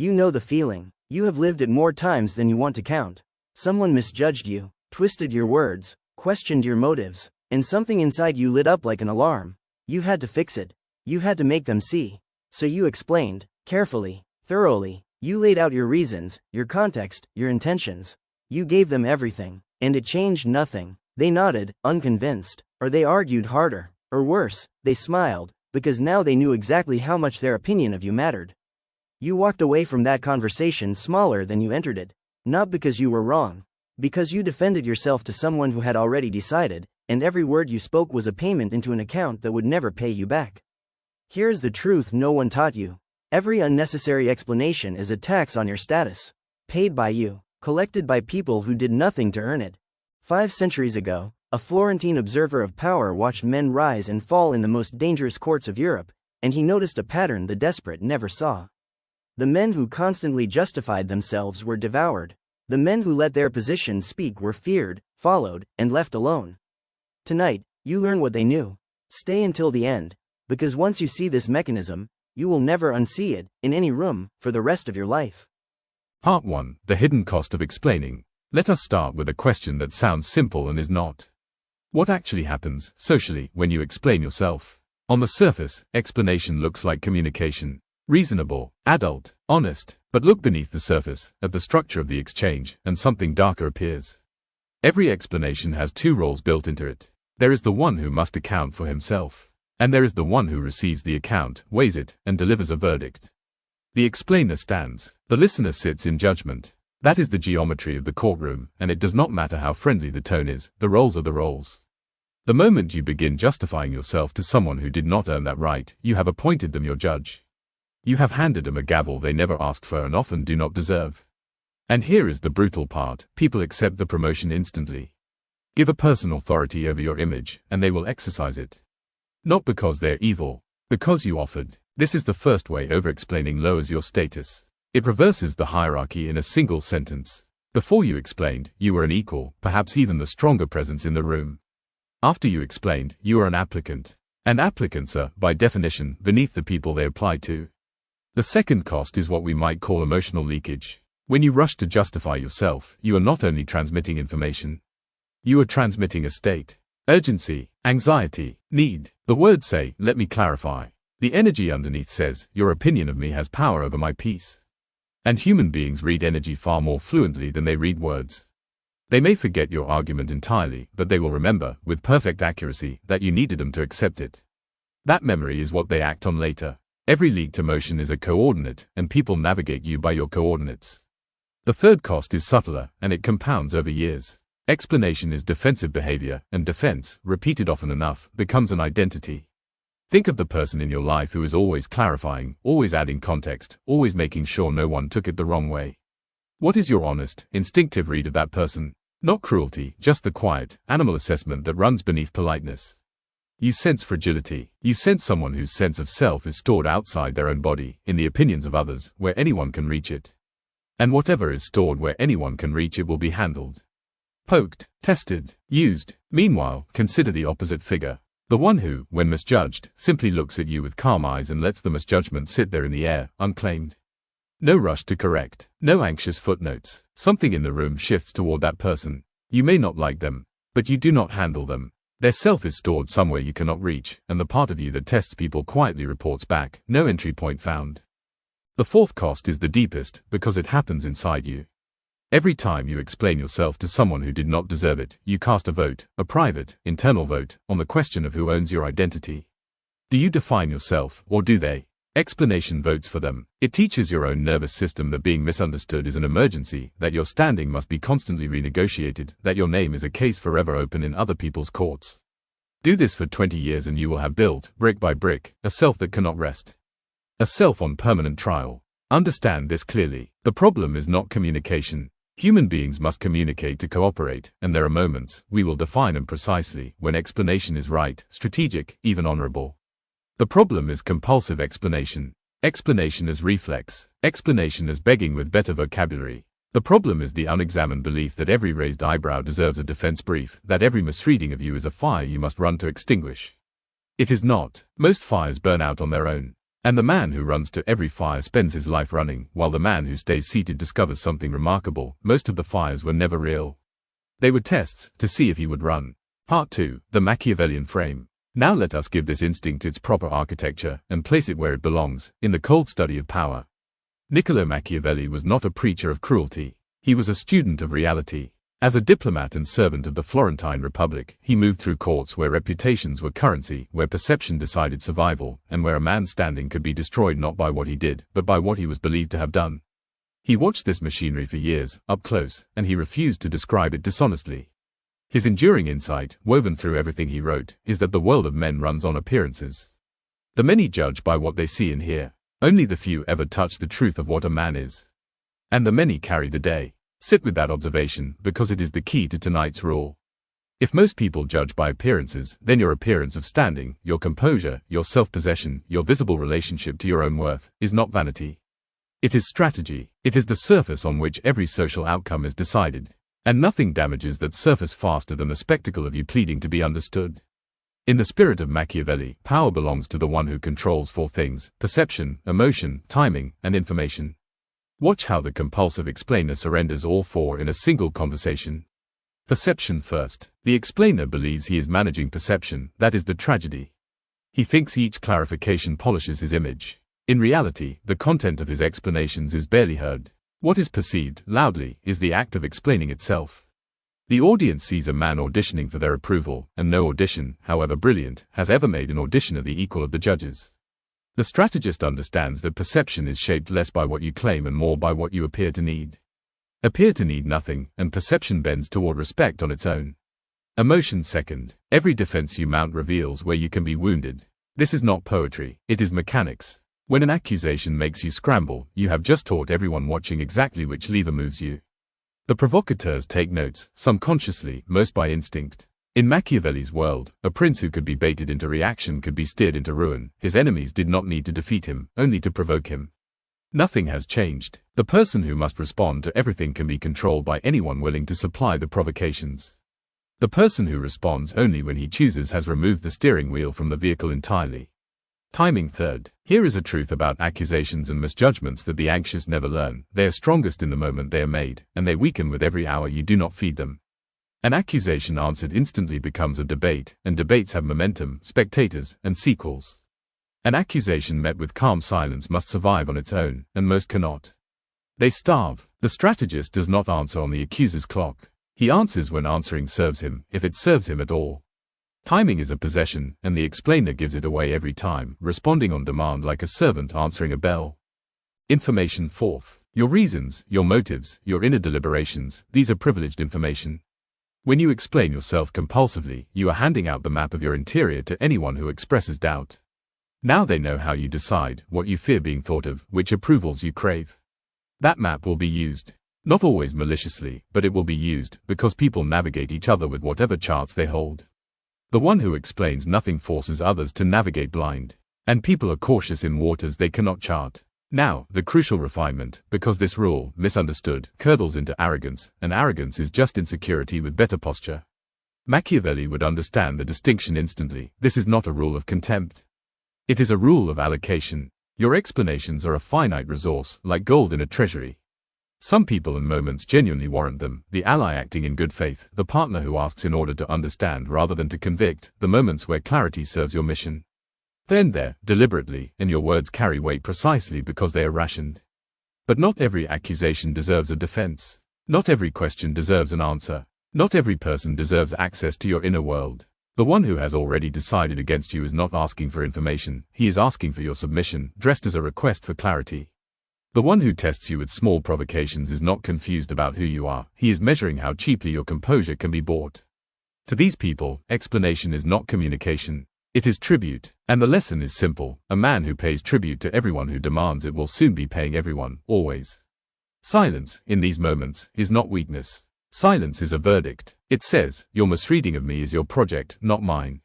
You know the feeling. You have lived it more times than you want to count. Someone misjudged you, twisted your words, questioned your motives, and something inside you lit up like an alarm. You had to fix it. You had to make them see. So you explained, carefully, thoroughly. You laid out your reasons, your context, your intentions. You gave them everything, and it changed nothing. They nodded, unconvinced, or they argued harder, or worse, they smiled, because now they knew exactly how much their opinion of you mattered. You walked away from that conversation smaller than you entered it, not because you were wrong, because you defended yourself to someone who had already decided, and every word you spoke was a payment into an account that would never pay you back. Here's the truth no one taught you. Every unnecessary explanation is a tax on your status, paid by you, collected by people who did nothing to earn it. 5 centuries ago, a Florentine observer of power watched men rise and fall in the most dangerous courts of Europe, and he noticed a pattern the desperate never saw. The men who constantly justified themselves were devoured. The men who let their positions speak were feared, followed, and left alone. Tonight, you learn what they knew. Stay until the end, because once you see this mechanism, you will never unsee it, in any room, for the rest of your life. Part 1. The hidden cost of explaining. Let us start with a question that sounds simple and is not. What actually happens, socially, when you explain yourself? On the surface, explanation looks like communication. Reasonable, adult, honest, but look beneath the surface, at the structure of the exchange, and something darker appears. Every explanation has 2 roles built into it. There is the one who must account for himself, and there is the one who receives the account, weighs it, and delivers a verdict. The explainer stands, the listener sits in judgment. That is the geometry of the courtroom, and it does not matter how friendly the tone is, the roles are the roles. The moment you begin justifying yourself to someone who did not earn that right, you have appointed them your judge. You have handed them a gavel they never asked for and often do not deserve. And here is the brutal part: people accept the promotion instantly. Give a person authority over your image, and they will exercise it. Not because they're evil, because you offered. This is the first way over-explaining lowers your status. It reverses the hierarchy in a single sentence. Before you explained, you were an equal, perhaps even the stronger presence in the room. After you explained, you are an applicant. And applicants are, by definition, beneath the people they apply to. The second cost is what we might call emotional leakage. When you rush to justify yourself, you are not only transmitting information. You are transmitting a state. Urgency, anxiety, need. The words say, "Let me clarify." The energy underneath says, "Your opinion of me has power over my peace." And human beings read energy far more fluently than they read words. They may forget your argument entirely, but they will remember, with perfect accuracy, that you needed them to accept it. That memory is what they act on later. Every leaked emotion is a coordinate, and people navigate you by your coordinates. The third cost is subtler, and it compounds over years. Explanation is defensive behavior, and defense, repeated often enough, becomes an identity. Think of the person in your life who is always clarifying, always adding context, always making sure no one took it the wrong way. What is your honest, instinctive read of that person? Not cruelty, just the quiet, animal assessment that runs beneath politeness. You sense fragility. You sense someone whose sense of self is stored outside their own body, in the opinions of others, where anyone can reach it. And whatever is stored where anyone can reach it will be handled. Poked, tested, used. Meanwhile, consider the opposite figure. The one who, when misjudged, simply looks at you with calm eyes and lets the misjudgment sit there in the air, unclaimed. No rush to correct, no anxious footnotes. Something in the room shifts toward that person. You may not like them, but you do not handle them. Their self is stored somewhere you cannot reach, and the part of you that tests people quietly reports back, no entry point found. The fourth cost is the deepest, because it happens inside you. Every time you explain yourself to someone who did not deserve it, you cast a vote, a private, internal vote, on the question of who owns your identity. Do you define yourself, or do they? Explanation votes for them. It teaches your own nervous system that being misunderstood is an emergency, that your standing must be constantly renegotiated, that your name is a case forever open in other people's courts. Do this for 20 years and you will have built, brick by brick, a self that cannot rest. A self on permanent trial. Understand this clearly. The problem is not communication. Human beings must communicate to cooperate, and there are moments, we will define them precisely, when explanation is right, strategic, even honorable. The problem is compulsive explanation. Explanation as reflex. Explanation as begging with better vocabulary. The problem is the unexamined belief that every raised eyebrow deserves a defense brief, that every misreading of you is a fire you must run to extinguish. It is not. Most fires burn out on their own. And the man who runs to every fire spends his life running, while the man who stays seated discovers something remarkable. Most of the fires were never real. They were tests to see if he would run. Part 2. The Machiavellian Frame. Now let us give this instinct its proper architecture and place it where it belongs, in the cold study of power. Niccolo Machiavelli was not a preacher of cruelty. He was a student of reality. As a diplomat and servant of the Florentine Republic, he moved through courts where reputations were currency, where perception decided survival, and where a man's standing could be destroyed not by what he did, but by what he was believed to have done. He watched this machinery for years, up close, and he refused to describe it dishonestly. His enduring insight, woven through everything he wrote, is that the world of men runs on appearances. The many judge by what they see and hear. Only the few ever touch the truth of what a man is. And the many carry the day. Sit with that observation, because it is the key to tonight's rule. If most people judge by appearances, then your appearance of standing, your composure, your self-possession, your visible relationship to your own worth, is not vanity. It is strategy. It is the surface on which every social outcome is decided. And nothing damages that surface faster than the spectacle of you pleading to be understood. In the spirit of Machiavelli, power belongs to the one who controls four things: perception, emotion, timing, and information. Watch how the compulsive explainer surrenders all four in a single conversation. Perception first. The explainer believes he is managing perception. That is the tragedy. He thinks each clarification polishes his image. In reality, the content of his explanations is barely heard. What is perceived, loudly, is the act of explaining itself. The audience sees a man auditioning for their approval, and no audition, however brilliant, has ever made an auditioner the equal of the judges. The strategist understands that perception is shaped less by what you claim and more by what you appear to need. Appear to need nothing, and perception bends toward respect on its own. Emotion second. Every defense you mount reveals where you can be wounded. This is not poetry, it is mechanics. When an accusation makes you scramble, you have just taught everyone watching exactly which lever moves you. The provocateurs take notes, some consciously, most by instinct. In Machiavelli's world, a prince who could be baited into reaction could be steered into ruin. His enemies did not need to defeat him, only to provoke him. Nothing has changed. The person who must respond to everything can be controlled by anyone willing to supply the provocations. The person who responds only when he chooses has removed the steering wheel from the vehicle entirely. Timing third. Here is a truth about accusations and misjudgments that the anxious never learn. They are strongest in the moment they are made, and they weaken with every hour you do not feed them. An accusation answered instantly becomes a debate, and debates have momentum, spectators, and sequels. An accusation met with calm silence must survive on its own, and most cannot. They starve. The strategist does not answer on the accuser's clock. He answers when answering serves him, if it serves him at all. Timing is a possession, and the explainer gives it away every time, responding on demand like a servant answering a bell. Information fourth. Your reasons, your motives, your inner deliberations, these are privileged information. When you explain yourself compulsively, you are handing out the map of your interior to anyone who expresses doubt. Now they know how you decide, what you fear being thought of, which approvals you crave. That map will be used. Not always maliciously, but it will be used, because people navigate each other with whatever charts they hold. The one who explains nothing forces others to navigate blind. And people are cautious in waters they cannot chart. Now, the crucial refinement, because this rule, misunderstood, curdles into arrogance, and arrogance is just insecurity with better posture. Machiavelli would understand the distinction instantly. This is not a rule of contempt. It is a rule of allocation. Your explanations are a finite resource, like gold in a treasury. Some people and moments genuinely warrant them, the ally acting in good faith, the partner who asks in order to understand rather than to convict, the moments where clarity serves your mission. Then there, deliberately, and your words carry weight precisely because they are rationed. But not every accusation deserves a defense. Not every question deserves an answer. Not every person deserves access to your inner world. The one who has already decided against you is not asking for information, he is asking for your submission, dressed as a request for clarity. The one who tests you with small provocations is not confused about who you are, he is measuring how cheaply your composure can be bought. To these people, explanation is not communication, it is tribute, and the lesson is simple: a man who pays tribute to everyone who demands it will soon be paying everyone, always. Silence, in these moments, is not weakness. Silence is a verdict. It says, your misreading of me is your project, not mine.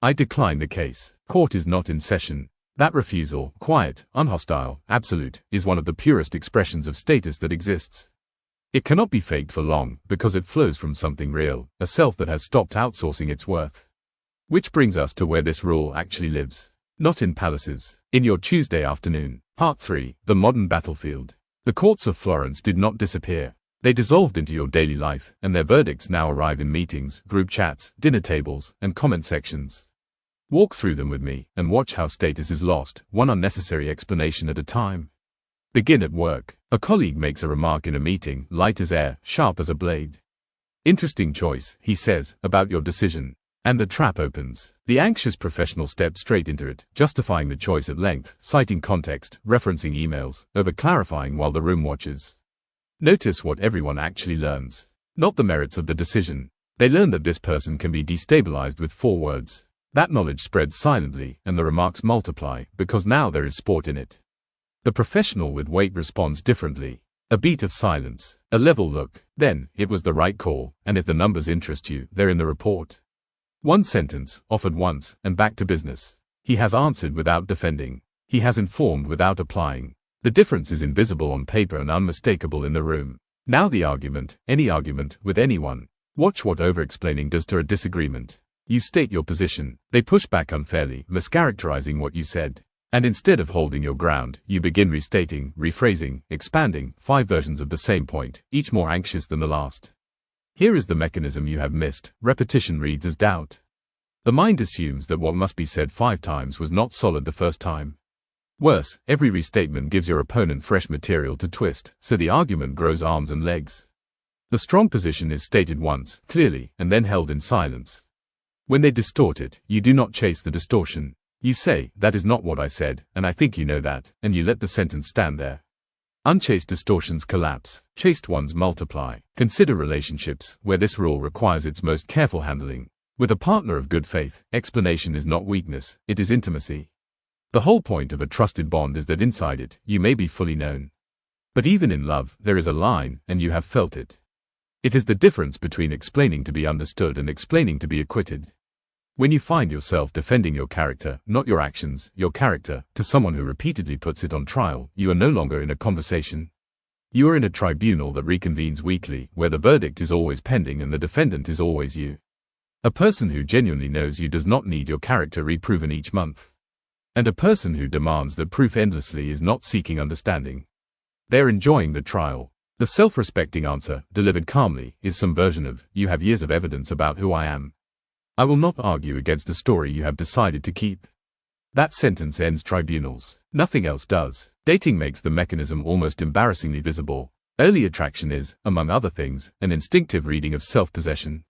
I decline the case. Court is not in session. That refusal, quiet, unhostile, absolute, is one of the purest expressions of status that exists. It cannot be faked for long, because it flows from something real, a self that has stopped outsourcing its worth. Which brings us to where this rule actually lives. Not in palaces. In your Tuesday afternoon. Part 3. The Modern Battlefield. The courts of Florence did not disappear. They dissolved into your daily life, and their verdicts now arrive in meetings, group chats, dinner tables, and comment sections. Walk through them with me, and watch how status is lost, one unnecessary explanation at a time. Begin at work. A colleague makes a remark in a meeting, light as air, sharp as a blade. Interesting choice, he says, about your decision. And the trap opens. The anxious professional steps straight into it, justifying the choice at length, citing context, referencing emails, over-clarifying while the room watches. Notice what everyone actually learns. Not the merits of the decision. They learn that this person can be destabilized with 4 words. That knowledge spreads silently, and the remarks multiply, because now there is sport in it. The professional with weight responds differently. A beat of silence, a level look, then, it was the right call, and if the numbers interest you, they're in the report. One sentence, offered once, and back to business. He has answered without defending. He has informed without applying. The difference is invisible on paper and unmistakable in the room. Now the argument, any argument, with anyone. Watch what over-explaining does to a disagreement. You state your position. They push back unfairly, mischaracterizing what you said. And instead of holding your ground, you begin restating, rephrasing, expanding, 5 versions of the same point, each more anxious than the last. Here is the mechanism you have missed. Repetition reads as doubt. The mind assumes that what must be said 5 times was not solid the first time. Worse, every restatement gives your opponent fresh material to twist, so the argument grows arms and legs. The strong position is stated once, clearly, and then held in silence. When they distort it, you do not chase the distortion. You say, that is not what I said, and I think you know that, and you let the sentence stand there. Unchased distortions collapse, chased ones multiply. Consider relationships, where this rule requires its most careful handling. With a partner of good faith, explanation is not weakness, it is intimacy. The whole point of a trusted bond is that inside it, you may be fully known. But even in love, there is a line, and you have felt it. It is the difference between explaining to be understood and explaining to be acquitted. When you find yourself defending your character, not your actions, your character, to someone who repeatedly puts it on trial, you are no longer in a conversation. You are in a tribunal that reconvenes weekly, where the verdict is always pending and the defendant is always you. A person who genuinely knows you does not need your character reproven each month. And a person who demands that proof endlessly is not seeking understanding. They're enjoying the trial. The self-respecting answer, delivered calmly, is some version of, you have years of evidence about who I am. I will not argue against a story you have decided to keep. That sentence ends tribunals. Nothing else does. Dating makes the mechanism almost embarrassingly visible. Early attraction is, among other things, an instinctive reading of self-possession.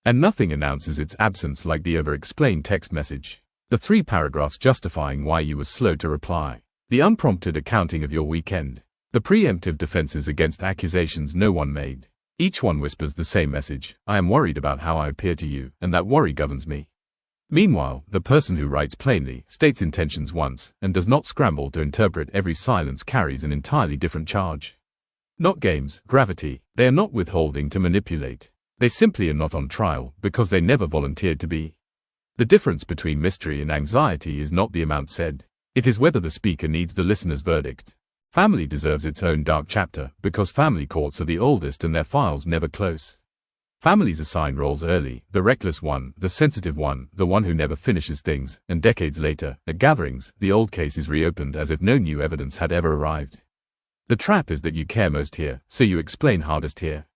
And nothing announces its absence like the over-explained text message. The 3 paragraphs justifying why you were slow to reply. The unprompted accounting of your weekend. The preemptive defenses against accusations no one made. Each one whispers the same message, I am worried about how I appear to you, and that worry governs me. Meanwhile, the person who writes plainly, states intentions once, and does not scramble to interpret every silence carries an entirely different charge. Not games, gravity, they are not withholding to manipulate. They simply are not on trial, because they never volunteered to be. The difference between mystery and anxiety is not the amount said. It is whether the speaker needs the listener's verdict. Family deserves its own dark chapter, because family courts are the oldest and their files never close. Families assign roles early, the reckless one, the sensitive one, the one who never finishes things, and decades later, at gatherings, the old case is reopened as if no new evidence had ever arrived. The trap is that you care most here, so you explain hardest here.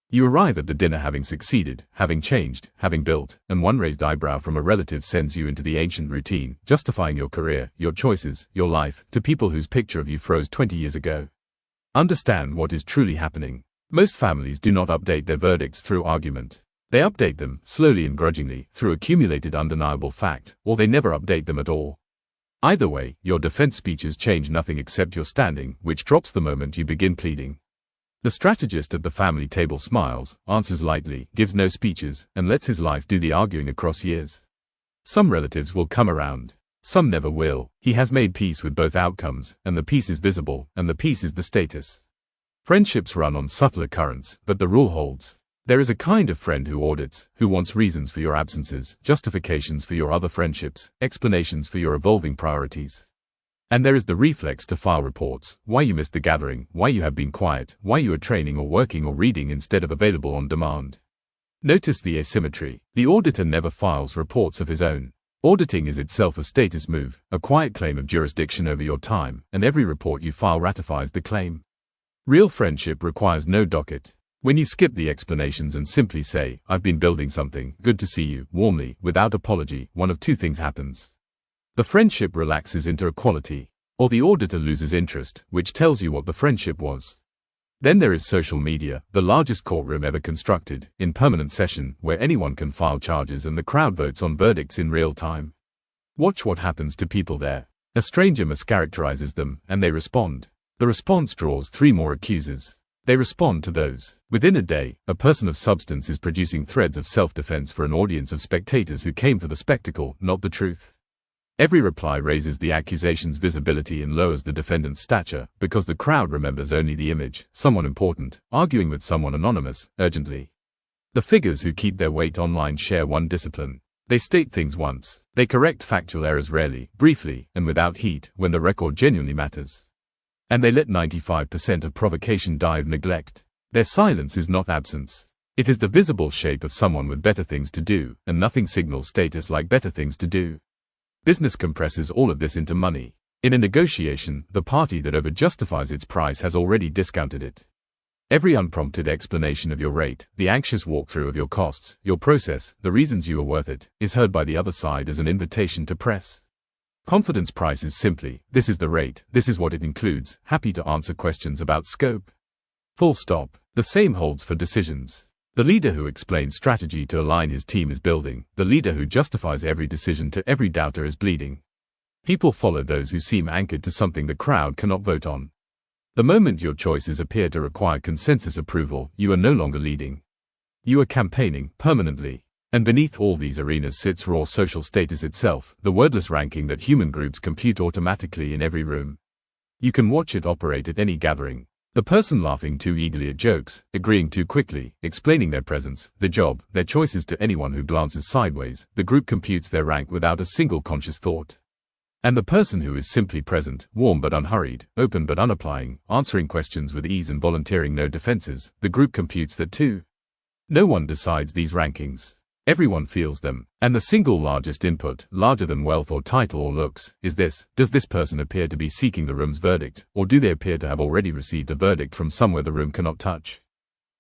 You arrive at the dinner having succeeded, having changed, having built, and one raised eyebrow from a relative sends you into the ancient routine, justifying your career, your choices, your life, to people whose picture of you froze 20 years ago. Understand what is truly happening. Most families do not update their verdicts through argument. They update them, slowly and grudgingly, through accumulated undeniable fact, or they never update them at all. Either way, your defense speeches change nothing except your standing, which drops the moment you begin pleading. The strategist at the family table smiles, answers lightly, gives no speeches, and lets his life do the arguing across years. Some relatives will come around. Some never will. He has made peace with both outcomes, and the peace is visible, and the peace is the status. Friendships run on subtler currents, but the rule holds. There is a kind of friend who audits, who wants reasons for your absences, justifications for your other friendships, explanations for your evolving priorities. And there is the reflex to file reports, why you missed the gathering, why you have been quiet, why you are training or working or reading instead of available on demand. Notice the asymmetry. The auditor never files reports of his own. Auditing is itself a status move, a quiet claim of jurisdiction over your time, and every report you file ratifies the claim. Real friendship requires no docket. When you skip the explanations and simply say, "I've been building something, good to see you," warmly, without apology, one of two things happens. The friendship relaxes into equality, or the auditor loses interest, which tells you what the friendship was. Then there is social media, the largest courtroom ever constructed, in permanent session, where anyone can file charges and the crowd votes on verdicts in real time. Watch what happens to people there. A stranger mischaracterizes them, and they respond. The response draws 3 more accusers. They respond to those. Within a day, a person of substance is producing threads of self-defense for an audience of spectators who came for the spectacle, not the truth. Every reply raises the accusation's visibility and lowers the defendant's stature, because the crowd remembers only the image, someone important, arguing with someone anonymous, urgently. The figures who keep their weight online share one discipline. They state things once. They correct factual errors rarely, briefly, and without heat, when the record genuinely matters. And they let 95% of provocation die of neglect. Their silence is not absence. It is the visible shape of someone with better things to do, and nothing signals status like better things to do. Business compresses all of this into money. In a negotiation, the party that overjustifies its price has already discounted it. Every unprompted explanation of your rate, the anxious walkthrough of your costs, your process, the reasons you are worth it, is heard by the other side as an invitation to press. Confidence prices simply, "This is the rate, this is what it includes, happy to answer questions about scope." Full stop. The same holds for decisions. The leader who explains strategy to align his team is building. The leader who justifies every decision to every doubter is bleeding. People follow those who seem anchored to something the crowd cannot vote on. The moment your choices appear to require consensus approval, you are no longer leading. You are campaigning, permanently. And beneath all these arenas sits raw social status itself, the wordless ranking that human groups compute automatically in every room. You can watch it operate at any gathering. The person laughing too eagerly at jokes, agreeing too quickly, explaining their presence, their job, their choices to anyone who glances sideways, the group computes their rank without a single conscious thought. And the person who is simply present, warm but unhurried, open but unapplying, answering questions with ease and volunteering no defenses, the group computes that too. No one decides these rankings. Everyone feels them, and the single largest input, larger than wealth or title or looks, is this: does this person appear to be seeking the room's verdict, or do they appear to have already received a verdict from somewhere the room cannot touch?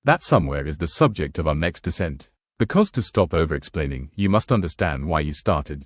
That somewhere is the subject of our next descent. Because to stop over-explaining, you must understand why you started.